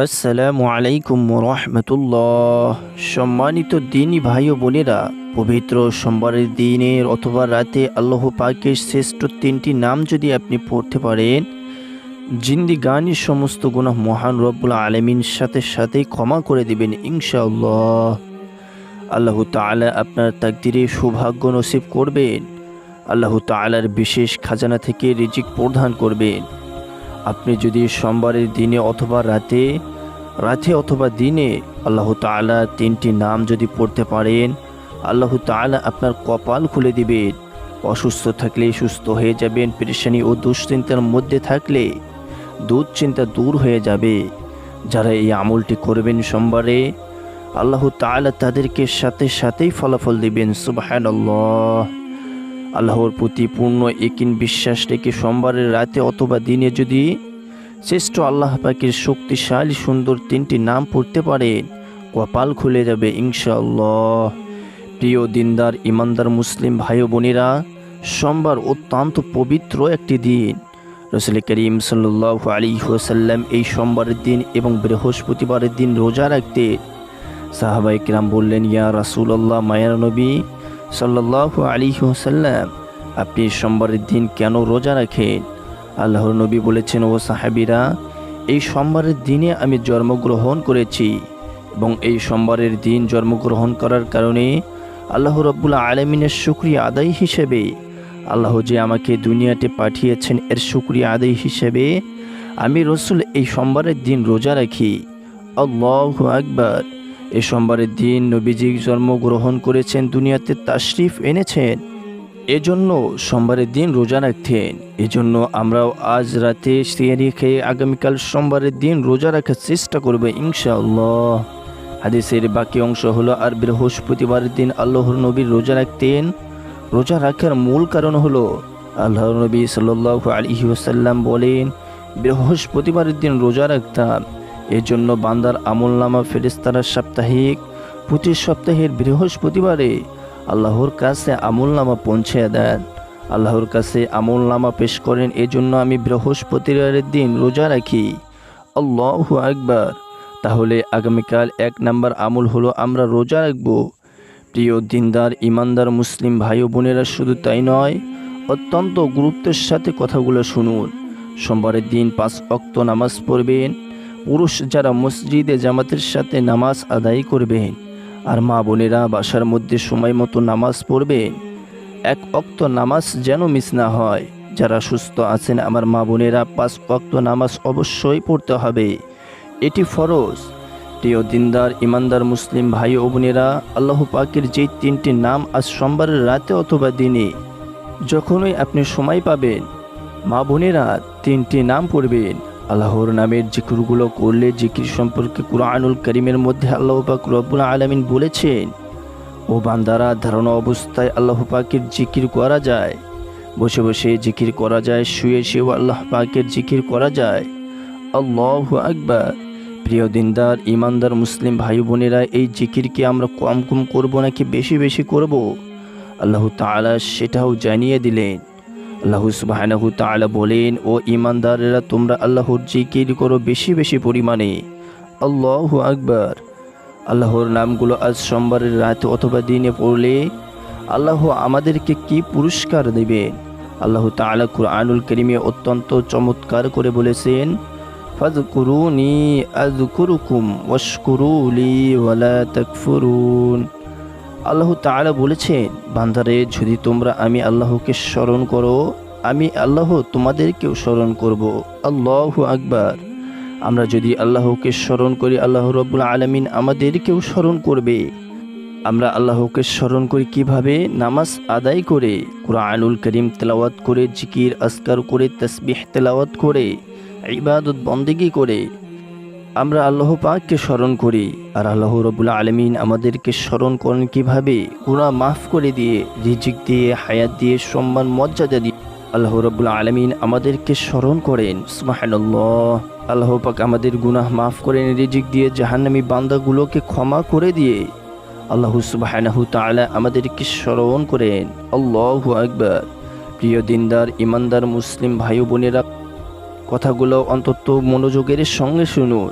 আসসালামু আলাইকুম রহমতুল্লাহ। সম্মানিত দিনী ভাই ও বোনেরা, পবিত্র সোমবারের দিনের অথবা রাতে আল্লাহ পাকের শ্রেষ্ঠ তিনটি নাম যদি আপনি পড়তে পারেন, জিন্দিগানির সমস্ত গুনাহ মহান রব্বুল আলামিন সাথে সাথেই ক্ষমা করে দিবেন ইনশাআল্লাহ। আল্লাহ তাআলা আপনার তাকদিরে সৌভাগ্য নসিব করবেন। আল্লাহ তাআলার বিশেষ খাজানা থেকে রিজিক প্রদান করবেন। আপনি যদি সোমবারের দিনে অথবা রাতে অথবা দিনে আল্লাহ তাআলা তিনটি নাম যদি পড়তে পারেন, আল্লাহ তাআলা আপনার কপাল খুলে দিবেন। অসুস্থ থাকলে সুস্থ হয়ে যাবেন, পেরেশানি ও দুশ্চিন্তার মধ্যে থাকলে দুশ্চিন্তা দূর হয়ে যাবে। যারা এই আমলটি করবেন সোমবারে, আল্লাহ তাআলা তাদেরকে সাথে সাথেই ফলাফল দিবেন। সুবহানাল্লাহ। আল্লাহর প্রতি পূর্ণ ইকিন বিশ্বাস রেখে সোমবারের রাতে অথবা দিনে যদি শ্রেষ্ঠ আল্লাহ পাকের শক্তিশালী সুন্দর তিনটি নাম পড়তে পারেন, কপাল খুলে যাবে ইনশাআল্লাহ। প্রিয় দিনদার ইমানদার মুসলিম ভাই বোনেরা, সোমবার অত্যন্ত পবিত্র একটি দিন। রাসূল করিম সাল্লাল্লাহু আলাইহি ওয়াসাল্লাম এই সোমবারের দিন এবং বৃহস্পতিবারের দিন রোজা রাখতেন। সাহাবায়ে কিরাম বললেন, ইয়া রাসূলুল্লাহ, মায়ার নবী সাল্লাল্লাহু আলাইহি ওয়াসাল্লাম, আপনি সোমবারের দিন কেন রোজা রাখেন? আল্লাহর নবী বলেছেন, ও সাহাবীরা, এই সোমবারের দিনে আমি জন্মগ্রহণ করেছি এবং এই সোমবারের দিন জন্মগ্রহণ করার কারণে আল্লাহ রাব্বুল আলামিনের শুকরিয়া আদায় হিসেবে, আল্লাহ যে আমাকে দুনিয়াতে পাঠিয়েছেন এর শুকরিয়া আদায় হিসেবে আমি রাসূল এই সোমবারের দিন রোজা রাখি। আল্লাহু আকবার। এই সোমবারের দিন নবীজি জন্মগ্রহণ করেছেন, দুনিয়াতে তাশরিফ এনেছেন, এজন্য সোমবারের দিন রোজা রাখতেন। এজন্য আমরাও আজ রাতে সিয়ারি খেয়ে আগামীকাল সোমবারের দিন রোজা রাখার চেষ্টা করবে ইনশাআল্লাহ। হাদিসের বাকি অংশ হলো, আর বৃহস্পতিবারের দিন আল্লাহর নবী রোজা রাখতেন। রোজা রাখার মূল কারণ হলো, আল্লাহর নবী সাল্লাল্লাহু আলাইহি ওয়াসাল্লাম বলেন, বৃহস্পতিবারের দিন রোজা রাখতাম, এজন্য বান্দার আমলনামা ফেরেশতারা সাপ্তাহিক প্রতি সপ্তাহের বৃহস্পতিবারে আল্লাহর কাছে আমলনামা পৌঁছে দেন, আল্লাহর কাছে আমলনামা পেশ করেন। এজন্য আমি বৃহস্পতিবারের দিন রোজা রাখি। আল্লাহু আকবার। তাহলে আগামীকাল 1 নম্বর আমল হলো আমরা রোজা রাখব। প্রিয় দিনদার ইমানদার মুসলিম ভাই ও বোনেরা, শুধু তাই নয়, অত্যন্ত গুরুত্বের সাথে কথাগুলো শুনুন। সোমবারের দিন 5 ওয়াক্ত নামাজ পড়বেন। পুরুষ যারা মসজিদে জামাতের সাথে নামাজ আদায় করবেন, আর মা বোনেরা বাসার মধ্যে সময় মতো নামাজ পড়বেন। 1 ওয়াক্ত নামাজ যেন মিস না হয়। যারা সুস্থ আছেন আমার মা বোনেরা, 5 ওয়াক্ত নামাজ অবশ্যই পড়তে হবে, এটি ফরজ। প্রিয় দিনদার ইমানদার মুসলিম ভাই ও বোনেরা, আল্লাহ পাকের যেই তিনটি নাম আজ সোমবারের রাতে অথবা দিনে যখনই আপনি সময় পাবেন, মা বোনেরা তিনটি নাম পড়বেন। আল্লাহর নামের জিকিরগুলো করলে, জিকির সম্পর্কে কুরআনুল কারীমের মধ্যে আল্লাহ পাক রব্বুল আলামিন বলেছেন, ও বান্দারা, ধারণা অবস্থায় আল্লাহ পাকের জিকির করা যায়, বসে বসে জিকির করা যায়, শুয়ে শুয়েও আল্লাহ পাকের জিকির করা যায়। আল্লাহু আকবার। প্রিয় দিনদার ইমানদার মুসলিম ভাই বোনেরা, এই জিকিরকে আমরা কম কম করব নাকি বেশি বেশি করব, আল্লাহ তাআলা সেটাও জানিয়ে দিলেন। আল্লাহ সুবহানাহু তাআলা বলেন, ও ঈমানদারেরা, তোমরা আল্লাহর জিকির করো বেশি বেশি পরিমাণে। আল্লাহু আকবার। আল্লাহর নামগুলো আজ সোমবারের রাতে অথবা দিনে পড়লে আল্লাহ আমাদেরকে কি পুরস্কার দেবেন। আল্লাহ তাআলা কুরআনুল কারীমে অত্যন্ত চমৎকার করে বলেছেন, ফাযকুরুনি আযকুরুকুম ওয়াশকুরুলি ওয়ালা তাকফুরুন। আল্লাহ তাআলা বলেছেন, বান্দারে, যদি তোমরা আমি আল্লাহকে স্মরণ করো, আমি আল্লাহ তোমাদেরকেও স্মরণ করব। আল্লাহু আকবার। আমরা যদি আল্লাহকে স্মরণ করি, আল্লাহ রাব্বুল আলামিন আমাদেরকেও স্মরণ করবে। আমরা আল্লাহকে স্মরণ করি কিভাবে? নামাজ আদায় করে, কুরআনুল কারীম তেলাওয়াত করে, জিকির আজকার করে, তাসবিহ তেলাওয়াত করে, ইবাদত বন্দেগী করে আমরা আল্লাহ পাককে স্মরণ করি। আর আল্লাহ রাব্বুল আলামিন আমাদেরকে স্মরণ করেন কিভাবে? গুনাহ মাফ করে দিয়ে, রিজিক দিয়ে, হায়াত দিয়ে, সম্মান মর্যাদা দিয়ে আল্লাহ রাব্বুল আলামিন আমাদেরকে স্মরণ করেন। সুবহানাল্লাহ। আল্লাহ পাক আমাদের গুনাহ মাফ করেন, রিজিক দিয়ে, জাহান্নামী বান্দাগুলোকে ক্ষমা করে দিয়ে আল্লাহ সুবহানাহু তাআলা আমাদেরকে স্মরণ করেন। আল্লাহু আকবার। প্রিয় দিনদার ইমানদার মুসলিম ভাই বোনেরা, কথাগুলো অন্তত মনোযোগের সঙ্গে শুনুন।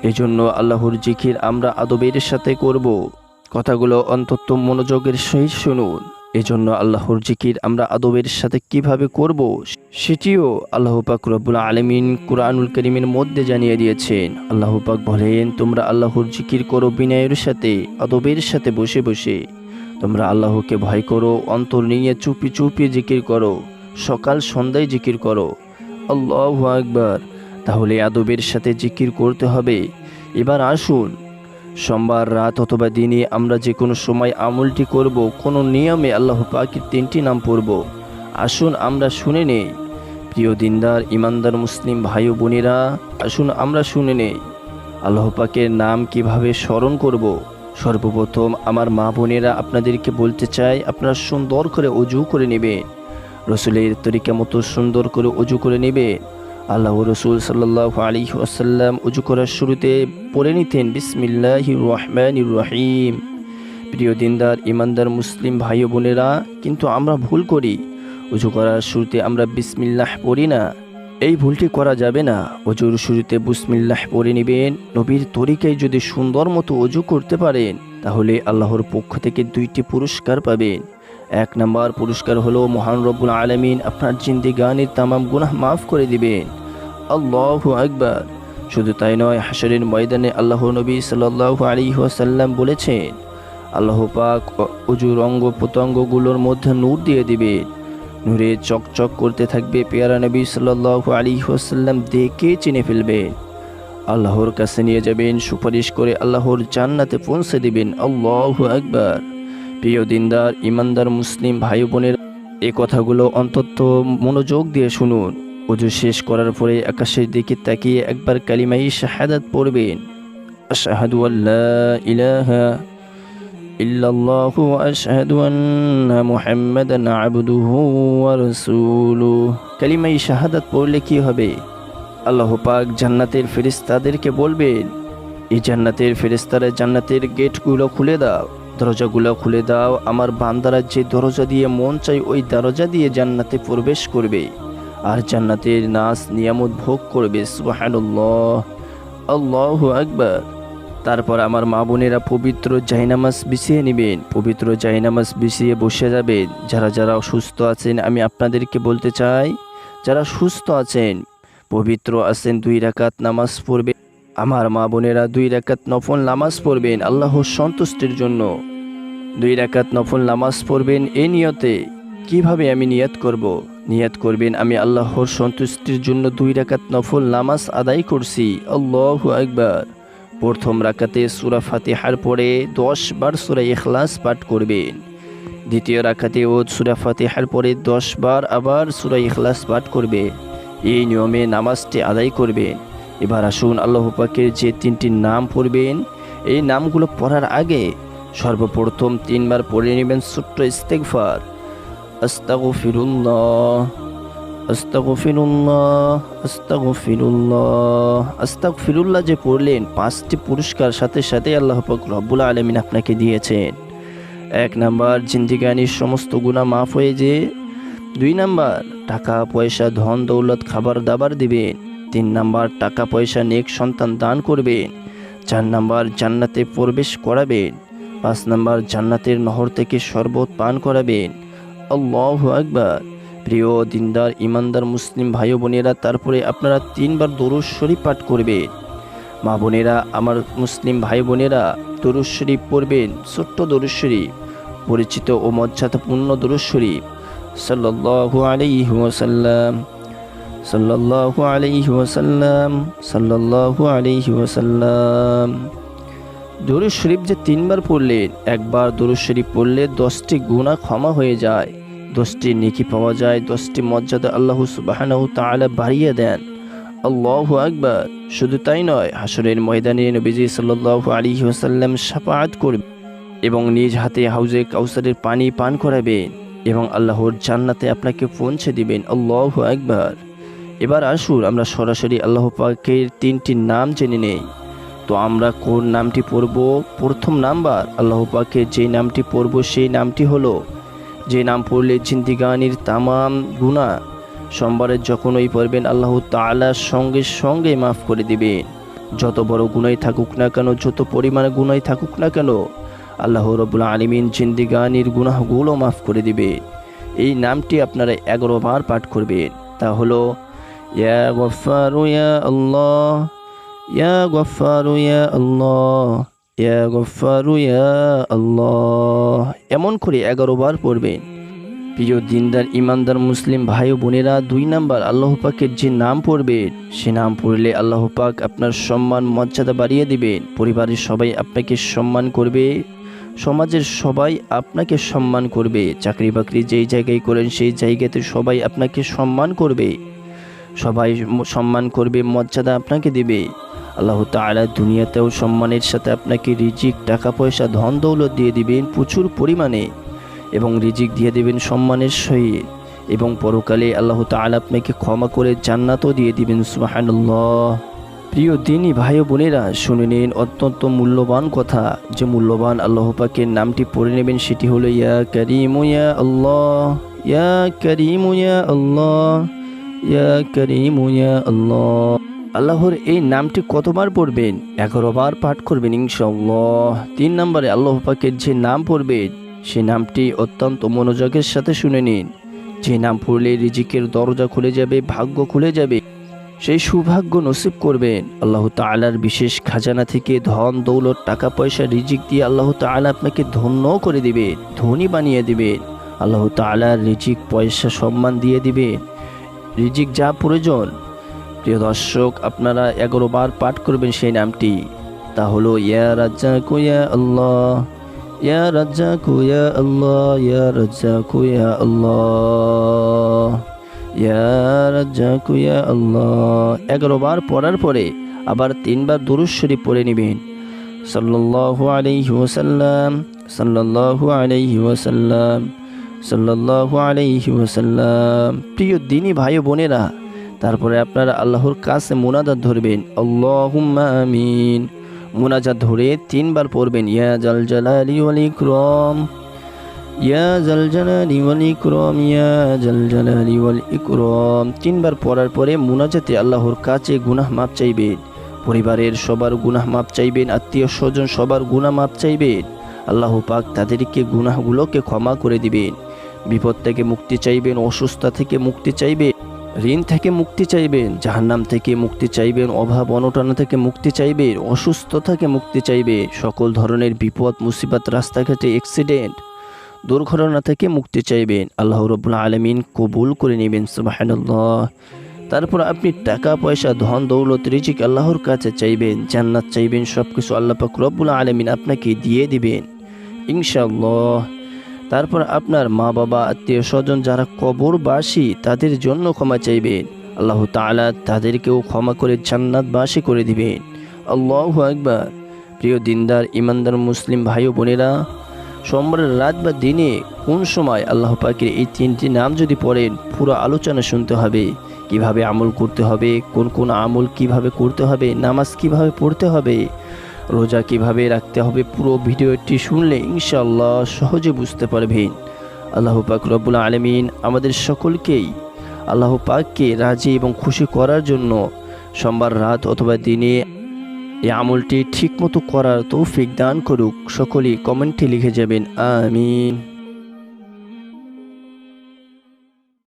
এজন্য আল্লাহর জিকির আমরা আদবের সাথে করব। কথাগুলো অন্তত মনোযোগের সহিত শুনুন। এজন্য আল্লাহর জিকির আমরা আদবের সাথে কিভাবে করব সেটিও আল্লাহ পাক রব্বুল আলামিন কুরআনুল কারীমের মধ্যে জানিয়ে দিয়েছেন। আল্লাহ পাক বলেন, তোমরা আল্লাহর জিকির করো বিনয়ের সাথে, আদবের সাথে বসে বসে। তোমরা আল্লাহকে ভয় করো, অন্তর নিয়ে চুপি চুপি জিকির করো, সকাল সন্ধ্যায় জিকির করো। আল্লাহু আকবার। তাহলে আদবের সাথে জিকির করতে হবে। এবার আসুন, সোমবার রাত অথবা দিনে আমরা যে কোনো সময় আমলটি করব, কোনো নিয়মে আল্লাহ পাকের 3টি নাম পড়ব। আসুন আমরা শুনে নেই। প্রিয় দিনদার ইমানদার মুসলিম ভাই ও বোনেরা, আসুন আমরা শুনে নেই আল্লাহ পাকের নাম কিভাবে স্মরণ করব। সর্বপ্রথম আমার মা বোনেরা আপনাদেরকে বলতে চাই, আপনারা সুন্দর করে অজু করে নেবেন। রসুলের তরিকা মতো সুন্দর করে অজু করে নেবেন। আল্লাহ রসুল সাল্লাল্লাহু আলাইহি ওয়াসাল্লাম অজু করার শুরুতে পড়ে নিতেন বিসমিল্লাহির রহমানির রহিম। প্রিয় দিনদার ইমানদার মুসলিম ভাই ও বোনেরা, কিন্তু আমরা ভুল করি। অজু করার শুরুতে আমরা বিসমিল্লাহ পড়ি না। এই ভুলটি করা যাবে না। অজুর শুরুতে বিসমিল্লাহ পড়ে নেবেন। নবীর তরিকায় যদি সুন্দর মতো অজু করতে পারেন, তাহলে আল্লাহর পক্ষ থেকে 2টি পুরস্কার পাবেন। 1 নম্বর পুরস্কার হলো মহান রব্বুল আলামিন আপনার জিন্দেগানির তামাম গুনাহ মাফ করে দিবেন। আল্লাহু আকবার। শুধু তাই নয়, হাশরের ময়দানে আল্লাহর নবী সাল্লাল্লাহু আলাইহি ওয়াসাল্লাম বলেছেন, আল্লাহ পাক অজুর অঙ্গ প্রত্যঙ্গগুলোর মধ্যে নূর দিয়ে দিবেন। নূরে চকচক করতে থাকবে। পেয়ারা নবী সাল্লাল্লাহু আলাইহি ওয়াসাল্লাম দেখে চিনে ফেলবেন। আল্লাহর কাছে নিয়ে যাবেন, সুপারিশ করে আল্লাহর জান্নাতে পৌঁছে দিবেন। আল্লাহু আকবার। প্রিয় দিনদার ইমানদার মুসলিম ভাই বোনের, এই কথাগুলো অন্তত মনোযোগ দিয়ে শুনুন। ওযু শেষ করার পরে আকাশের দিকে তাকিয়ে একবার কালিমায়ে শাহাদাত পড়বেন। আশহাদু আল্লা ইলাহা ইল্লাল্লাহু ওয়া আশহাদু আন্না মুহাম্মাদান আবদুহু ওয়া রাসূলুহু। কালিমায়ে শাহাদাত পড়লে কি হবে? আল্লাহ পাক জান্নাতের ফেরেশতাদেরকে বলবেন, এই জান্নাতের ফেরেশতারা জান্নাতের গেটগুলো খুলে দাও, দরজাগুলো খুলে দাও। আমার বান্দারা যে দরজা দিয়ে মন চাই ওই দরজা দিয়ে জান্নাতে প্রবেশ করবে আর জান্নাতের নাজ নিয়ামত ভোগ করবে। সুবহানাল্লাহ, আল্লাহু আকবার। তারপর আমার মা বোনেরা পবিত্র জায়নামাজ বিছিয়ে নেবেন। পবিত্র জায়নামাজ বিছিয়ে বসে যাবেন। যারা যারা অসুস্থ আছেন, আমি আপনাদেরকে বলতে চাই, যারা সুস্থ আছেন, পবিত্র আছেন, 2 রাকাত নামাজ পড়বেন। আমার মা বোনেরা 2 রাকাত নফল নামাজ পড়বেন আল্লাহর সন্তুষ্টির জন্য। 2 রাকাত নফল নামাজ পড়বেন এই নিয়তে। কিভাবে আমি নিয়ত করব? নিয়ত করবেন, আমি আল্লাহর সন্তুষ্টির জন্য 2 রাকাত নফল নামাজ আদায় করছি। আল্লাহু আকবার। প্রথম রাকাতে সূরা ফাতিহার পরে 10 বার সূরা ইখলাস পাঠ করবেন। দ্বিতীয় রাকাতেও সূরা ফাতিহার পরে 10 বার আবার সূরা ইখলাস পাঠ করবে। এই নিয়মে নামাজটি আদায় করবেন। এবার আসুন আল্লাহ পাকের যে 3টি নাম পড়বেন, এই নামগুলো পড়ার আগে সর্বপ্রথম 3 বার পড়ে নেবেন ছোট্ট ইস্তেগফার। আস্তাগফিরুল্লাহ, আস্তাগফিরুল্লাহ, আস্তাগফিরুল্লাহ। আস্তাগফিরুল্লাহ যে পড়লেন, 5টি পুরস্কার সাথে সাথে আল্লাহ পাক রব্বুল আলামিন আপনাকে দিয়েছেন। 1 নাম্বার, জিন্দেগানির সমস্ত গুনাহ মাফ হয়ে যে। 2 নাম্বার, টাকা পয়সা ধন দৌলত খাবার দাবার দিবেন। 3 নাম্বার, টাকা পয়সা নেক সন্তান দান করবেন। 4 নাম্বার, জান্নাতে প্রবেশ করাবেন। 5 নাম্বার, জান্নাতের নহর থেকে শরবত পান করাবেন। আল্লাহু আকবার। প্রিয় দিনদার ইমানদার মুসলিম ভাই বোনেরা, তারপরে আপনারা 3 বার দরুদ শরীফ পাঠ করবেন। মা বোনেরা, আমার মুসলিম ভাই বোনেরা, দরুদ শরীফ পড়বেন। ছোট্ট দরুদ শরীফ, পরিচিত ও মর্যাদাপূর্ণ দরুদ শরীফ। সাল্লাল্লাহু আলাইহি ওয়াসাল্লাম, সাল্লাল্লাহু আলাইহি ওয়াসাল্লাম, সাল্লাল্লাহু আলাইহি ওয়াসাল্লাম। দরুদ শরীফ যে 3 বার পড়লেন, একবার দরুদ শরীফ পড়লে 10টি গুনাহ ক্ষমা হয়ে যায়, 10টি নেকি পাওয়া যায়, 10টি মর্যাদা আল্লাহ সুবহানাহু তাআলা বাড়িয়ে দেন। আল্লাহু আকবার। শুধু তাই নয়, হাশরের ময়দানে নবীজি সাল্লাল্লাহু আলাইহি ওয়াসাল্লাম শাফাআত করবেন এবং নিজ হাতে হাউজে কাউসারের পানি পান করাবেন এবং আল্লাহর জান্নাতে আপনাকে পৌঁছে দিবেন। আল্লাহু আকবার। এবার আসুন আমরা সরাসরি আল্লাহ পাকের 3টি নাম জেনে নেই। তো আমরা কোন নামটি পড়ব? প্রথম নাম্বার, আল্লাহ পাকের যে নামটি পড়ব সেই নামটি হলো, যে নাম পড়লে জিন্দেগানির তামাম গুনাহ সোমবারে যখনই পড়বেন আল্লাহ তাআলা সঙ্গে সঙ্গে মাফ করে দিবেন। যত বড় গুনাহ থাকুক না কেন, যত পরিমাণে গুনাহ থাকুক না কেন, আল্লাহ রাব্বুল আলামিন জিন্দেগানির গুনাহগুলো মাফ করে দিবে। এই নামটি আপনারা 11 বার পাঠ করবেন। তা হলো ইয়া গফফারু ইয়া আল্লাহ, ইয়া গফফারু ইয়া আল্লাহ, ইয়া গফফারু ইয়া আল্লাহ, এমন করে 11 বার পড়বেন। প্রিয় দিনদার ইমানদার মুসলিম ভাই ও বোনেরা, 2 নাম্বার, আল্লাহ পাকের যে নাম পড়বেন সে নাম পড়লে আল্লাহ পাক আপনার সম্মান মর্যাদা বাড়িয়ে দিবেন। পরিবারের সবাই আপনাকে সম্মান করবে, সমাজের সবাই আপনাকে সম্মান করবে, চাকরি বাকরি যেই জায়গায় করেন সেই জায়গাতে সবাই আপনাকে সম্মান করবে, সবাই সম্মান করবে, মর্যাদা আপনাকে দেবে। আল্লাহ তাআলা দুনিয়াতেও সম্মানের সাথে আপনাকে রিজিক, টাকা পয়সা, ধন দৌলত দিয়ে দিবেন প্রচুর পরিমাণে, এবং রিজিক দিয়ে দেবেন সম্মানের সহিত, এবং পরকালে আল্লাহ তাআলা আপনাকে ক্ষমা করে জান্নাতও দিয়ে দিবেন। সুবহানাল্লাহ। প্রিয় দিনী ভাই ও বোনেরা, শুনে নিন অত্যন্ত মূল্যবান কথা। যে মূল্যবান আল্লাহ পাকের নামটি পড়ে নেবেন সেটি হলো ইয়া কারীমু ইয়া আল্লাহ, ইয়া কারীমু ইয়া আল্লাহ, ইয়া কারীমু ইয়া আল্লাহ। আল্লাহর এই নামটি কতবার পড়বেন? 11 বার পাঠ করবেন ইনশাআল্লাহ। 3 নম্বরে আল্লাহ পাকের যে নাম পড়বেন সে নামটি অত্যন্ত মনোযোগের সাথে শুনে নিন। যে নাম পড়লে রিজিকের দরজা খুলে যাবে, ভাগ্য খুলে যাবে, সেই সৌভাগ্য নসিব করবেন। আল্লাহ তাআলার বিশেষ খাজানা থেকে ধন দৌলত, টাকা পয়সা, রিজিক দিয়ে আল্লাহ তাআলা আপনাকে ধন্য করে দিবে, ধনী বানিয়ে দিবে। আল্লাহ তাআলার রিজিক, পয়সা, সম্মান দিয়ে দিবে, রিজিক যা প্রয়োজন। প্রিয় দর্শক, আপনারা 11 বার পাঠ করবেন সেই নামটি। তা হলো ইয়া রাজ্জাকু ইয়া আল্লাহ, ইয়া রাজ্জাকু ইয়া আল্লাহ, ইয়া রাজ্জাকু ইয়া আল্লাহ, ইয়া রাজ্জাকু ইয়া আল্লাহ। 11 বার পড়ার পরে আবার 3 বার দুরূদ শরীফ পড়ে নেবেন। সাল্লাল্লাহু আলাইহি ওয়াসাল্লাম, সাল্লাল্লাহু আলাইহি ওয়াসাল্লাম, সাল্লাল্লাহু আলাইহি ওয়াসাল্লাম। প্রিয় দিনী ভাই ও বোনেরা, তারপরে আপনারা আল্লাহর কাছে মুনাজাত ধরবেন, আল্লাহুম্মা আমিন। মুনাজাত ধরে 3 বার পড়বেন, ইয়া জাল জালালি ওয়াল ইকরাম, ইয়া জাল জালালি ওয়াল ইকরাম, ইয়া জাল জালালি ওয়াল ইকরাম। 3 বার পড়ার পরে মুনাজাতে আল্লাহর কাছে গুনাহ মাপ চাইবেন, পরিবারের সবার গুনাহ মাপ চাইবেন, আত্মীয় স্বজন সবার গুনাহ মাপ চাইবেন। আল্লাহ পাক তাদেরকে গুনাহগুলোকে ক্ষমা করে দিবেন। বিপদ থেকে মুক্তি চাইবেন, অসুস্থতা থেকে মুক্তি চাইবেন, ঋণ থেকে মুক্তি চাইবেন, জাহান্নাম থেকে মুক্তি চাইবেন, অভাব অনটন থেকে মুক্তি চাইবেন, অসুস্থ থেকে মুক্তি চাইবে, সকল ধরনের বিপদ মুসিবত, রাস্তাঘাটে অ্যাক্সিডেন্ট, দুর্ঘটনা থেকে মুক্তি চাইবেন। আল্লাহ রাব্বুল আলামিন কবুল করে নেবেন। সুবহানাল্লাহ। তারপর আপনি টাকা পয়সা, ধন দৌলত, রিজিক আল্লাহর কাছে চাইবেন, জান্নাত চাইবেন, সব কিছু আল্লাহ পাক রব্বুল আলামিন আপনাকে দিয়ে দিবেন ইনশাআল্লাহ। তারপর আপনার মা বাবা, আত্মীয় স্বজন যারা কবরবাসী তাদের জন্য ক্ষমা চাইবেন, আল্লাহ তাআলা তাদেরকেও ক্ষমা করে জান্নাতবাসী করে দিবেন। আল্লাহু আকবার। প্রিয় দিনদার ইমানদার মুসলিম ভাই ও বোনেরা, সোমবারের রাত বা দিনে কোন সময় আল্লাহ পাকের এই 3টি নাম যদি পড়েন, পুরো আলোচনা শুনতে হবে, কিভাবে আমল করতে হবে, কোন কোন আমল কিভাবে করতে হবে, নামাজ কিভাবে পড়তে হবে, রোজা কিভাবে রাখতে হবে, পুরো ভিডিওটি শুনলে ইনশাআল্লাহ সহজে বুঝতে পারবেন। আল্লাহ পাক রব্বুল আলামিন আমাদের সকলকেই আল্লাহ পাককে রাজি এবং খুশি করার জন্য সোমবার রাত অথবা দিনে এই আমলটি ঠিকমতো করার তৌফিক দান করুক। সকলেই কমেন্টে লিখে যাবেন আমিন।